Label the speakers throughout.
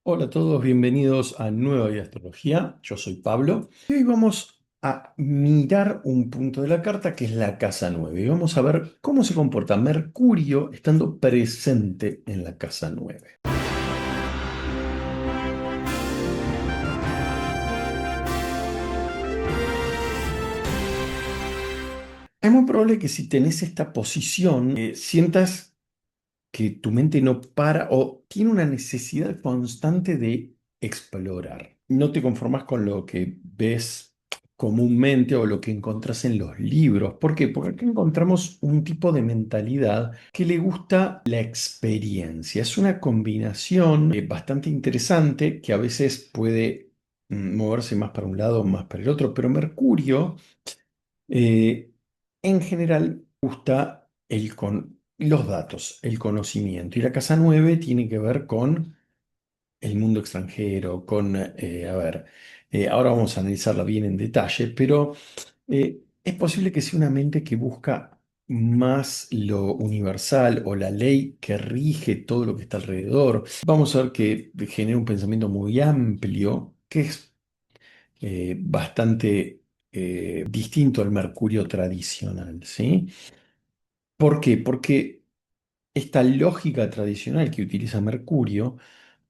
Speaker 1: Hola a todos, bienvenidos a Nueva Vida Astrología. Yo soy Pablo y hoy vamos a mirar un punto de la carta que es la casa 9 y vamos a ver cómo se comporta Mercurio estando presente en la casa 9. Es muy probable que si tenés esta posición, sientas que tu mente no para o tiene una necesidad constante de explorar. No te conformas con lo que ves comúnmente o lo que encontrás en los libros. ¿Por qué? Porque aquí encontramos un tipo de mentalidad que le gusta la experiencia. Es una combinación bastante interesante que a veces puede moverse más para un lado, más para el otro, pero Mercurio eh, en general gusta los datos, el conocimiento. Y la casa 9 tiene que ver con el mundo extranjero, ahora vamos a analizarla bien en detalle, pero es posible que sea una mente que busca más lo universal o la ley que rige todo lo que está alrededor. Vamos a ver que genera un pensamiento muy amplio, que es bastante distinto al Mercurio tradicional, ¿sí? ¿Por qué? Porque esta lógica tradicional que utiliza Mercurio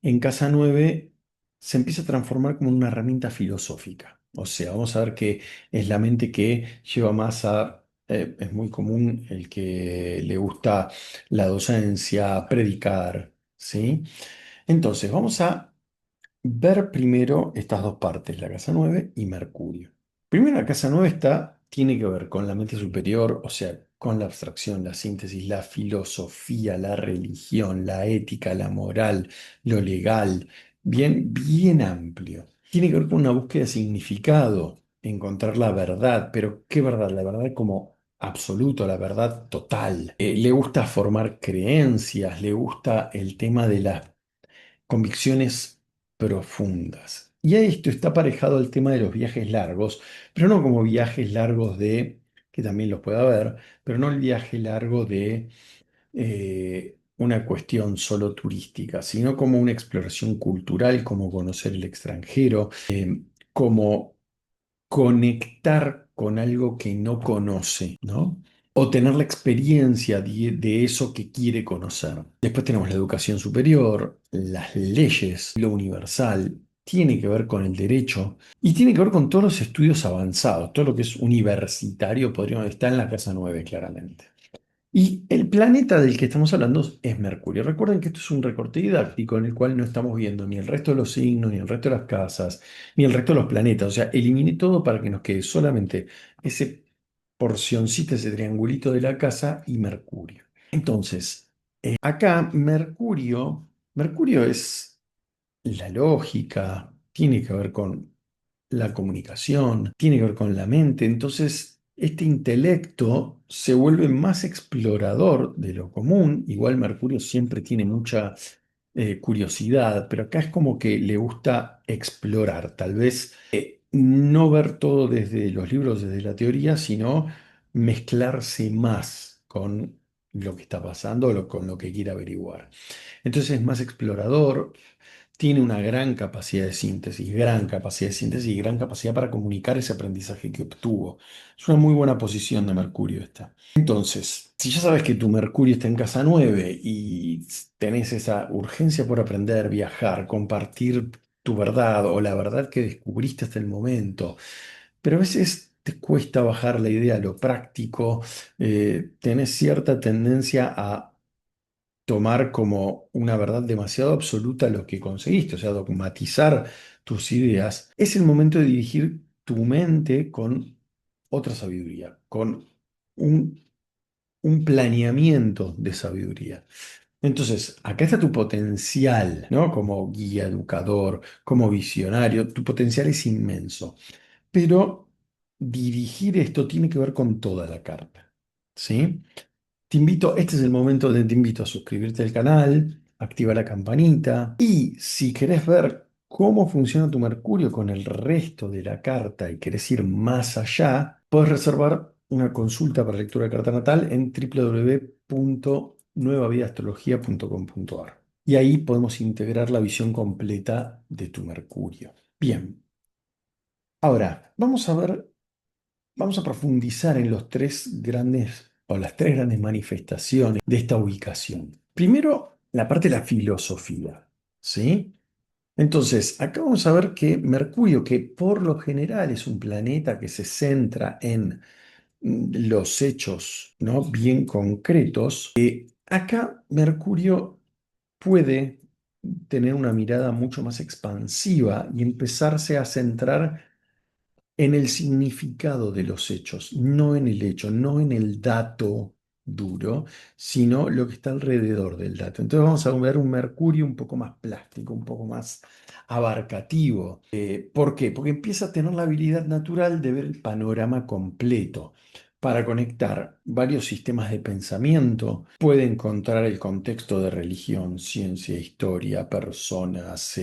Speaker 1: en Casa 9 se empieza a transformar como una herramienta filosófica. O sea, vamos a ver que es la mente que lleva más es muy común el que le gusta la docencia, predicar, ¿sí? Entonces, vamos a ver primero estas dos partes, la casa 9 y Mercurio. Primero, la casa 9 tiene que ver con la mente superior, o sea, con la abstracción, la síntesis, la filosofía, la religión, la ética, la moral, lo legal, bien, bien amplio. Tiene que ver con una búsqueda de significado, encontrar la verdad, pero ¿qué verdad? La verdad como absoluto, la verdad total. Le gusta formar creencias, le gusta el tema de las convicciones profundas. Y a esto está aparejado el tema de los viajes largos, pero no como viajes largos que también los puede haber, pero no el viaje largo de una cuestión solo turística, sino como una exploración cultural, como conocer el extranjero, como conectar con algo que no conoce, ¿no? O tener la experiencia de eso que quiere conocer. Después tenemos la educación superior, las leyes, lo universal, tiene que ver con el derecho y tiene que ver con todos los estudios avanzados, todo lo que es universitario podríamos estar en la casa 9 claramente. Y el planeta del que estamos hablando es Mercurio. Recuerden que esto es un recorte didáctico en el cual no estamos viendo ni el resto de los signos, ni el resto de las casas, ni el resto de los planetas. O sea, eliminé todo para que nos quede solamente ese porcioncita, ese triangulito de la casa y Mercurio. Entonces, acá Mercurio es la lógica, tiene que ver con la comunicación, tiene que ver con la mente. Entonces, este intelecto se vuelve más explorador de lo común. Igual Mercurio siempre tiene mucha curiosidad, pero acá es como que le gusta explorar. Tal vez no ver todo desde los libros, desde la teoría, sino mezclarse más con lo que está pasando, con lo que quiere averiguar. Entonces es más explorador, tiene una gran capacidad de síntesis, gran capacidad de síntesis y gran capacidad para comunicar ese aprendizaje que obtuvo. Es una muy buena posición de Mercurio esta. Entonces, si ya sabes que tu Mercurio está en casa 9 y tenés esa urgencia por aprender, viajar, compartir tu verdad o la verdad que descubriste hasta el momento, pero a veces te cuesta bajar la idea a lo práctico, tenés cierta tendencia a tomar como una verdad demasiado absoluta lo que conseguiste, o sea, dogmatizar tus ideas, es el momento de dirigir tu mente con otra sabiduría, con un, un planeamiento de sabiduría. Entonces, acá está tu potencial, ¿no? Como guía, educador, como visionario, tu potencial es inmenso, pero dirigir esto tiene que ver con toda la carta, ¿sí? Este es el momento donde te invito a suscribirte al canal, activar la campanita y si querés ver cómo funciona tu Mercurio con el resto de la carta y querés ir más allá, puedes reservar una consulta para lectura de carta natal en www.nuevavidastrología.com.ar. y ahí podemos integrar la visión completa de tu Mercurio. Bien, ahora vamos a profundizar en los tres grandes o las tres grandes manifestaciones de esta ubicación. Primero, la parte de la filosofía, ¿sí? Entonces, acá vamos a ver que Mercurio, que por lo general es un planeta que se centra en los hechos, ¿no? Bien concretos, acá Mercurio puede tener una mirada mucho más expansiva y empezarse a centrar en el significado de los hechos, no en el hecho, no en el dato duro, sino lo que está alrededor del dato. Entonces vamos a ver un Mercurio un poco más plástico, un poco más abarcativo. ¿Por qué? Porque empieza a tener la habilidad natural de ver el panorama completo. Para conectar varios sistemas de pensamiento, puede encontrar el contexto de religión, ciencia, historia, personas,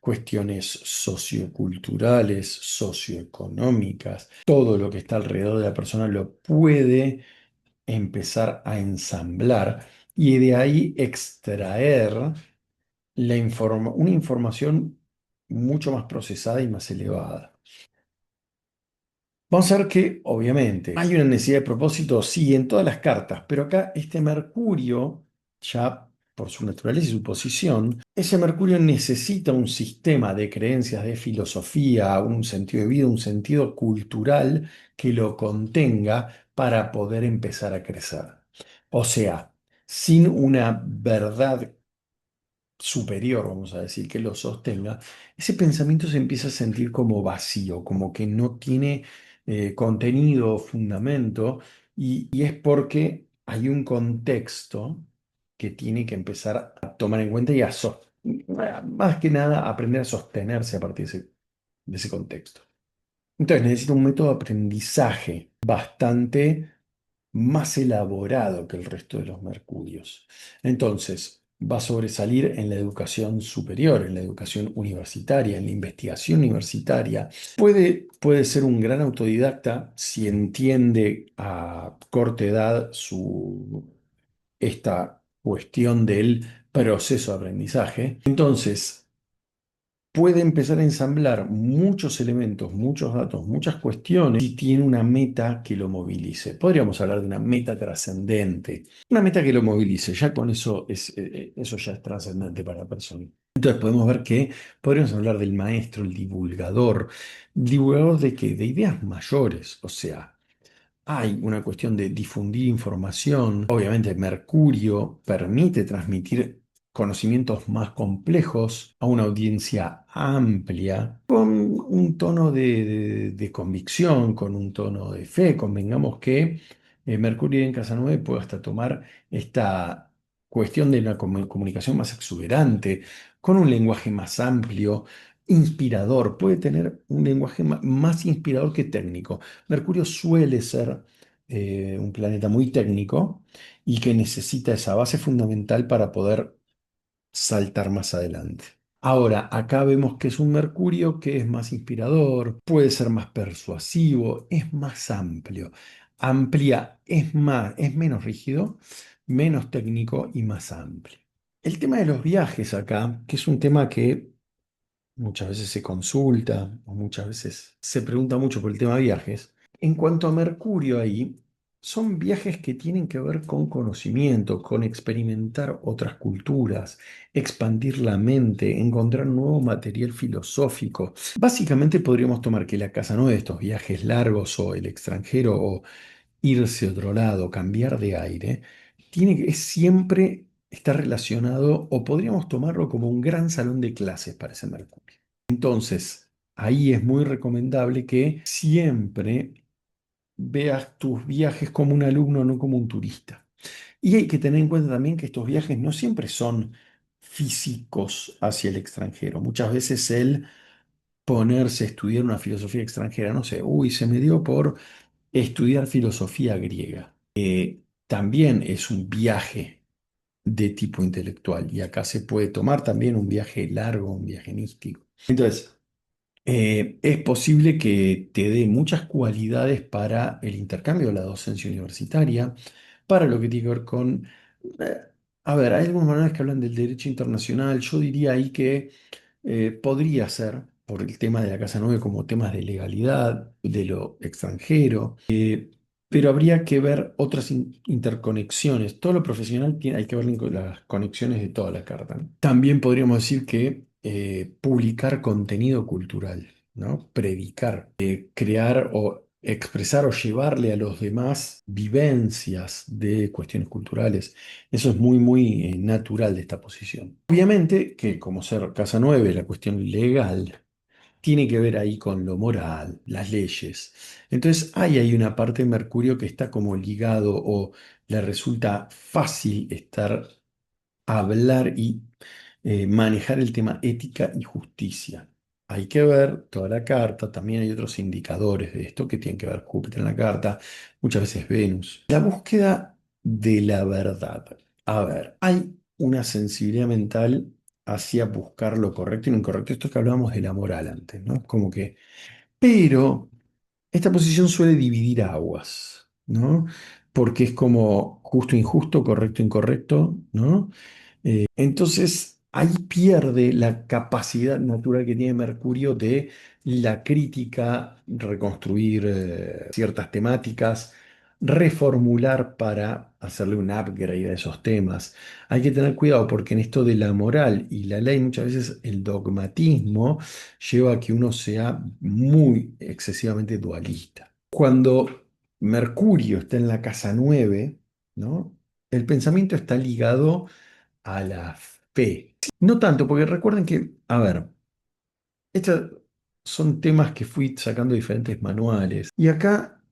Speaker 1: cuestiones socioculturales, socioeconómicas, todo lo que está alrededor de la persona lo puede empezar a ensamblar y de ahí extraer una información mucho más procesada y más elevada. Vamos a ver que, obviamente, hay una necesidad de propósito, sí, en todas las cartas, pero acá este Mercurio, ya por su naturaleza y su posición, ese Mercurio necesita un sistema de creencias, de filosofía, un sentido de vida, un sentido cultural que lo contenga para poder empezar a crecer. O sea, sin una verdad superior, vamos a decir, que lo sostenga, ese pensamiento se empieza a sentir como vacío, como que no tiene contenido, fundamento, y es porque hay un contexto que tiene que empezar a tomar en cuenta y más que nada, aprender a sostenerse a partir de ese contexto. Entonces necesita un método de aprendizaje bastante más elaborado que el resto de los mercurios. Entonces, va a sobresalir en la educación superior, en la educación universitaria, en la investigación universitaria. Puede ser un gran autodidacta si entiende a corta edad esta cuestión del proceso de aprendizaje. Entonces, puede empezar a ensamblar muchos elementos, muchos datos, muchas cuestiones y tiene una meta que lo movilice. Podríamos hablar de una meta trascendente, una meta que lo movilice. Ya con eso eso ya es trascendente para la persona. Entonces podemos ver que podríamos hablar del maestro, el divulgador. ¿Divulgador de qué? De ideas mayores, o sea. Hay una cuestión de difundir información. Obviamente, Mercurio permite transmitir conocimientos más complejos a una audiencia amplia, con un tono de convicción, con un tono de fe. Convengamos que Mercurio en Casa 9 puede hasta tomar esta cuestión de una comunicación más exuberante, con un lenguaje más amplio, inspirador. Puede tener un lenguaje más inspirador que técnico. Mercurio suele ser un planeta muy técnico y que necesita esa base fundamental para poder saltar más adelante. Ahora, acá vemos que es un Mercurio que es más inspirador, puede ser más persuasivo, es más amplio. Amplia es menos rígido, menos técnico y más amplio. El tema de los viajes acá, que es un tema que muchas veces se consulta o muchas veces se pregunta mucho por el tema de viajes. En cuanto a Mercurio ahí, son viajes que tienen que ver con conocimiento, con experimentar otras culturas, expandir la mente, encontrar nuevo material filosófico. Básicamente podríamos tomar que la casa no de estos viajes largos o el extranjero o irse a otro lado, cambiar de aire, es siempre está relacionado o podríamos tomarlo como un gran salón de clases para ese Mercurio. Entonces, ahí es muy recomendable que siempre veas tus viajes como un alumno, no como un turista. Y hay que tener en cuenta también que estos viajes no siempre son físicos hacia el extranjero. Muchas veces el ponerse a estudiar una filosofía extranjera, no sé, uy, se me dio por estudiar filosofía griega. También es un viaje de tipo intelectual y acá se puede tomar también un viaje largo, un viaje místico. Entonces, es posible que te dé muchas cualidades para el intercambio de la docencia universitaria, para lo que tiene que ver con A ver, hay algunos manuales que hablan del derecho internacional. Yo diría ahí que podría ser, por el tema de la Casa 9 como temas de legalidad, de lo extranjero, pero habría que ver otras interconexiones. Todo lo profesional tiene, hay que ver las conexiones de toda la carta, ¿no? También podríamos decir que publicar contenido cultural, ¿no? Predicar, crear o expresar o llevarle a los demás vivencias de cuestiones culturales. Eso es muy, muy natural de esta posición. Obviamente que como ser Casa 9, la cuestión legal tiene que ver ahí con lo moral, las leyes. Entonces hay ahí una parte de Mercurio que está como ligado o le resulta fácil estar, hablar y manejar el tema ética y justicia. Hay que ver toda la carta, también hay otros indicadores de esto que tienen que ver Júpiter en la carta, muchas veces Venus. La búsqueda de la verdad. A ver, hay una sensibilidad mental hacia buscar lo correcto y lo incorrecto. Esto que hablábamos de la moral antes, ¿no? Como que, pero esta posición suele dividir aguas, ¿no? Porque es como justo, injusto, correcto, incorrecto, ¿no? Entonces, ahí pierde la capacidad natural que tiene Mercurio de la crítica, reconstruir ciertas temáticas, reformular para hacerle un upgrade a esos temas. Hay que tener cuidado porque en esto de la moral y la ley muchas veces el dogmatismo lleva a que uno sea muy excesivamente dualista. Cuando Mercurio está en la casa 9, ¿no? El pensamiento está ligado a la fe. No tanto, porque recuerden que, a ver, estos son temas que fui sacando de diferentes manuales. Y acá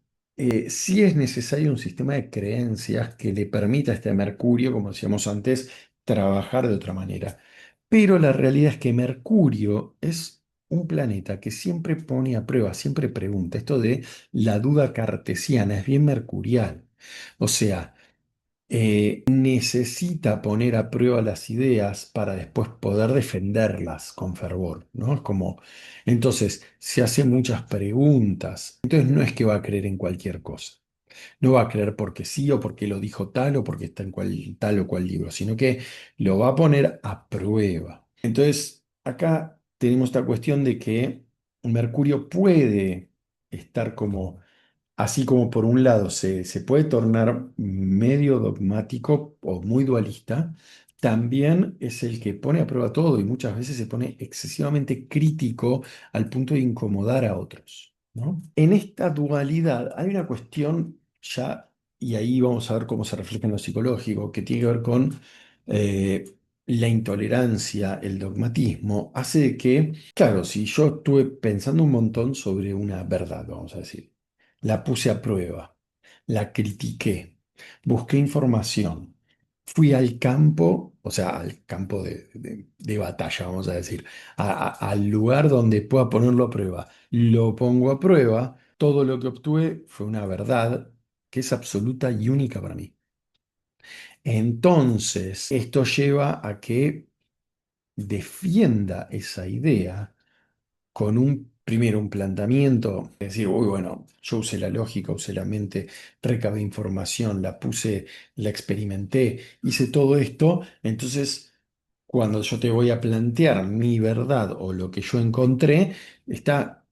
Speaker 1: sí es necesario un sistema de creencias que le permita a este Mercurio, como decíamos antes, trabajar de otra manera. Pero la realidad es que Mercurio es un planeta que siempre pone a prueba, siempre pregunta. Esto de la duda cartesiana es bien mercurial. O sea, necesita poner a prueba las ideas para después poder defenderlas con fervor, ¿no? Es como, entonces, se hace muchas preguntas. Entonces no es que va a creer en cualquier cosa. No va a creer porque sí o porque lo dijo tal o porque está en tal o cual libro, sino que lo va a poner a prueba. Entonces, acá tenemos esta cuestión de que Mercurio puede estar como así como por un lado se puede tornar medio dogmático o muy dualista, también es el que pone a prueba todo y muchas veces se pone excesivamente crítico al punto de incomodar a otros, ¿no? En esta dualidad hay una cuestión ya, y ahí vamos a ver cómo se refleja en lo psicológico, que tiene que ver con eh, la intolerancia, el dogmatismo, hace de que, claro, si yo estuve pensando un montón sobre una verdad, vamos a decir, la puse a prueba, la critiqué, busqué información, fui al campo, o sea, al campo de batalla, vamos a decir, al lugar donde pueda ponerlo a prueba. Lo pongo a prueba, todo lo que obtuve fue una verdad que es absoluta y única para mí. Entonces, esto lleva a que defienda esa idea con primero un planteamiento, es decir, uy, bueno, yo usé la lógica, usé la mente, recabé información, la puse, la experimenté, hice todo esto, entonces cuando yo te voy a plantear mi verdad o lo que yo encontré, está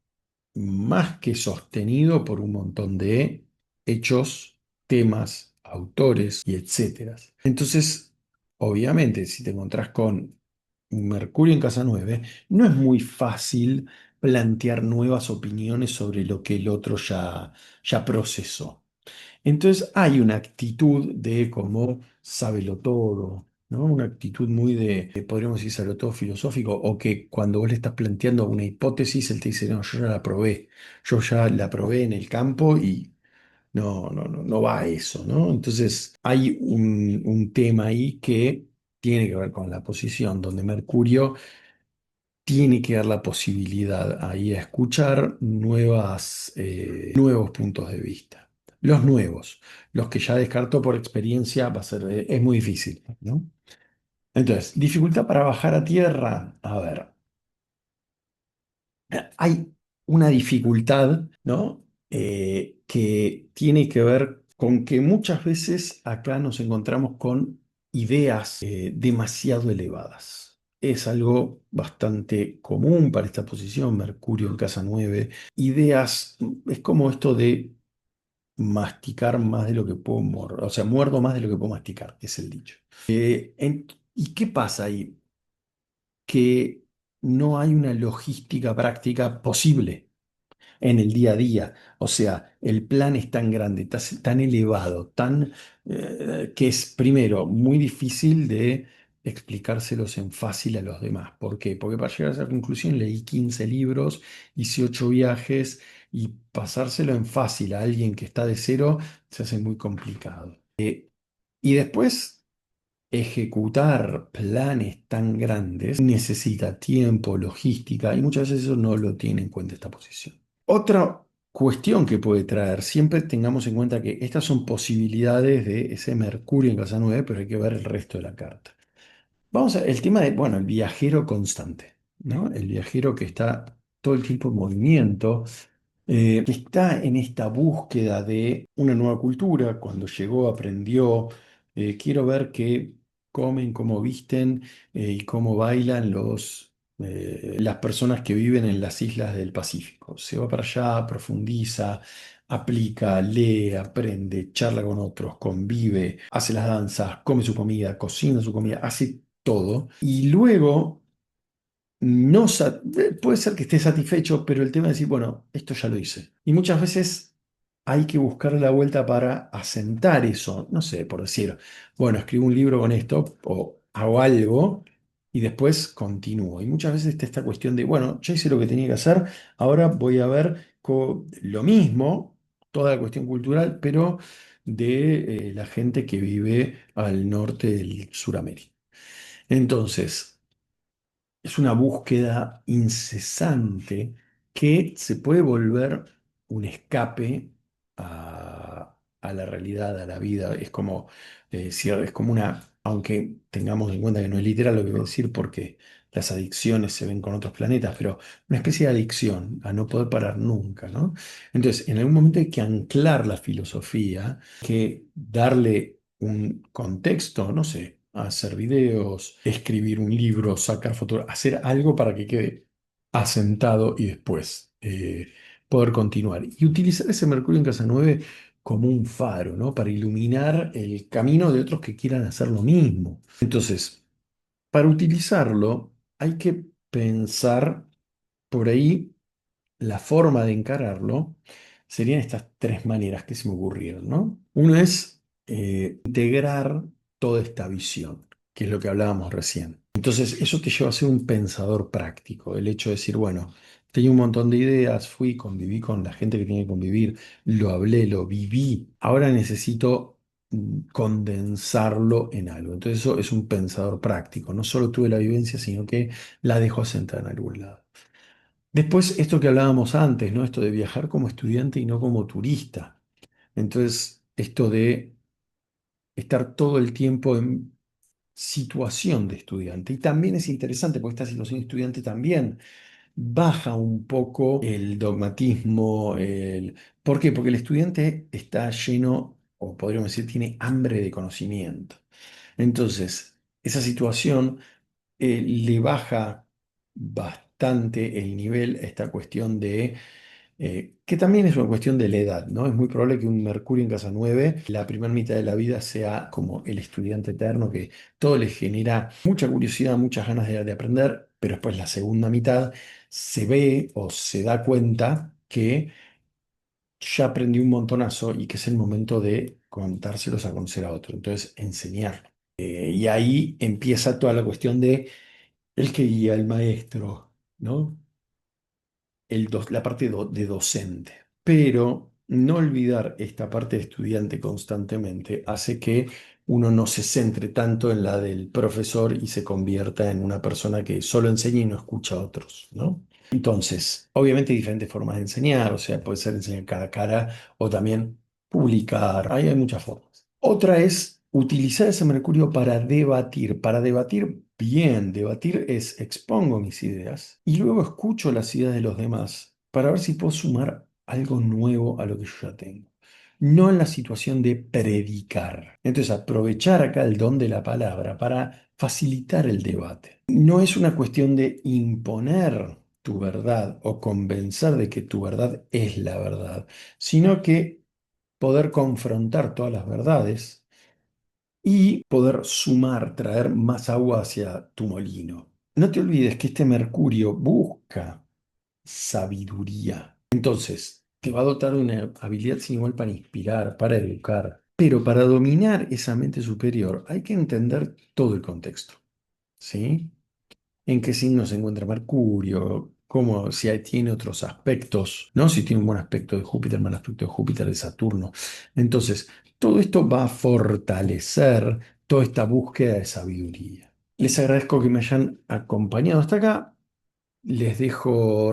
Speaker 1: más que sostenido por un montón de hechos, temas, autores y etcétera. Entonces, obviamente, si te encontrás con Mercurio en casa 9, no es muy fácil plantear nuevas opiniones sobre lo que el otro ya procesó. Entonces hay una actitud de como sábelo todo, ¿no? Una actitud muy podríamos decir, sábelo todo filosófico, o que cuando vos le estás planteando una hipótesis, él te dice, no, yo ya la probé, yo ya la probé en el campo y no va a eso, ¿no? Entonces hay un tema ahí que tiene que ver con la posición, donde Mercurio tiene que dar la posibilidad ahí a escuchar nuevos puntos de vista. Los nuevos, los que ya descartó por experiencia, es muy difícil, ¿no? Entonces, dificultad para bajar a tierra. A ver, hay una dificultad, ¿no? Que tiene que ver con que muchas veces acá nos encontramos con ideas demasiado elevadas. Es algo bastante común para esta posición, Mercurio en casa 9. Ideas, es como esto de masticar más de lo que puedo morder, o sea, muerdo más de lo que puedo masticar, es el dicho. ¿Y qué pasa ahí? Que no hay una logística práctica posible en el día a día. O sea, el plan es tan grande, tan elevado, que es primero muy difícil de explicárselos en fácil a los demás. ¿Por qué? Porque para llegar a esa conclusión leí 15 libros, hice 8 viajes y pasárselo en fácil a alguien que está de cero se hace muy complicado. Y después ejecutar planes tan grandes necesita tiempo, logística, y muchas veces eso no lo tiene en cuenta esta posición. Otra cuestión que puede traer, siempre tengamos en cuenta que estas son posibilidades de ese Mercurio en casa 9, pero hay que ver el resto de la carta. Vamos a el tema de, bueno, el viajero constante, ¿no? El viajero que está todo el tiempo en movimiento, que está en esta búsqueda de una nueva cultura. Cuando llegó, aprendió, quiero ver qué comen, cómo visten y cómo bailan las personas que viven en las islas del Pacífico. Se va para allá, profundiza, aplica, lee, aprende, charla con otros, convive, hace las danzas, come su comida, cocina su comida, hace todo. Y luego no, puede ser que esté satisfecho, pero el tema es decir, bueno, esto ya lo hice. Y muchas veces hay que buscar la vuelta para asentar eso. No sé, por decir, bueno, escribo un libro con esto o hago algo y después continúo. Y muchas veces está esta cuestión de, bueno, ya hice lo que tenía que hacer, ahora voy a ver lo mismo, toda la cuestión cultural, pero de la gente que vive al norte del Suramérica. Entonces, es una búsqueda incesante que se puede volver un escape a la realidad, a la vida. Es como, es como aunque tengamos en cuenta que no es literal lo que voy a decir porque las adicciones se ven con otros planetas, pero una especie de adicción a no poder parar nunca, ¿no? Entonces, en algún momento hay que anclar la filosofía, que darle un contexto, no sé, hacer videos, escribir un libro, sacar fotos, hacer algo para que quede asentado y después poder continuar. Y utilizar ese Mercurio en casa 9 como un faro, ¿no? Para iluminar el camino de otros que quieran hacer lo mismo. Entonces, para utilizarlo hay que pensar por ahí la forma de encararlo serían estas tres maneras que se me ocurrieron, ¿no? Uno es integrar toda esta visión, que es lo que hablábamos recién. Entonces, eso te lleva a ser un pensador práctico, el hecho de decir, bueno, tenía un montón de ideas, fui, conviví con la gente que tenía que convivir, lo hablé, lo viví, ahora necesito condensarlo en algo. Entonces, eso es un pensador práctico, no solo tuve la vivencia, sino que la dejo asentada en algún lado. Después, esto que hablábamos antes, ¿no? Esto de viajar como estudiante y no como turista. Entonces, esto de estar todo el tiempo en situación de estudiante. Y también es interesante porque esta situación de estudiante también baja un poco el dogmatismo. ¿Por qué? Porque el estudiante está lleno, o podríamos decir, tiene hambre de conocimiento. Entonces, esa situación le baja bastante el nivel a esta cuestión que también es una cuestión de la edad, ¿no? Es muy probable que un Mercurio en casa 9, la primera mitad de la vida sea como el estudiante eterno, que todo le genera mucha curiosidad, muchas ganas de aprender, pero después la segunda mitad se ve o se da cuenta que ya aprendió un montonazo y que es el momento de contárselos a conocer a otro, entonces enseñarlo. Y ahí empieza toda la cuestión de el que guía, el maestro, ¿no? La parte de docente. Pero no olvidar esta parte de estudiante constantemente hace que uno no se centre tanto en la del profesor y se convierta en una persona que solo enseña y no escucha a otros, ¿no? Entonces, obviamente hay diferentes formas de enseñar, o sea, puede ser enseñar cara a cara o también publicar, ahí hay muchas formas. Otra es utilizar ese Mercurio para debatir bien, debatir es expongo mis ideas y luego escucho las ideas de los demás para ver si puedo sumar algo nuevo a lo que yo ya tengo. no en la situación de predicar. Entonces, aprovechar acá el don de la palabra para facilitar el debate. No es una cuestión de imponer tu verdad o convencer de que tu verdad es la verdad, sino que poder confrontar todas las verdades y poder sumar, traer más agua hacia tu molino. No te olvides que este Mercurio busca sabiduría. Entonces, te va a dotar de una habilidad sin igual para inspirar, para educar. Pero para dominar esa mente superior hay que entender todo el contexto, ¿sí? En qué signo se encuentra Mercurio, cómo, si tiene otros aspectos, ¿no? Si tiene un buen aspecto de Júpiter, mal aspecto de Júpiter, de Saturno. Entonces, todo esto va a fortalecer toda esta búsqueda de sabiduría. Les agradezco que me hayan acompañado hasta acá. Les dejo,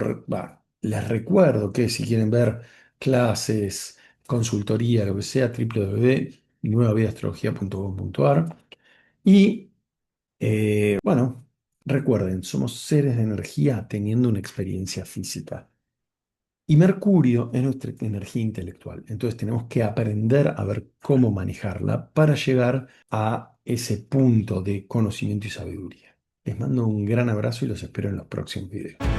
Speaker 1: les recuerdo que si quieren ver clases, consultoría, lo que sea, www.nuevavidastrología.com.ar. Y bueno, recuerden, somos seres de energía teniendo una experiencia física. Y Mercurio es nuestra energía intelectual. Entonces tenemos que aprender a ver cómo manejarla para llegar a ese punto de conocimiento y sabiduría. Les mando un gran abrazo y los espero en los próximos videos.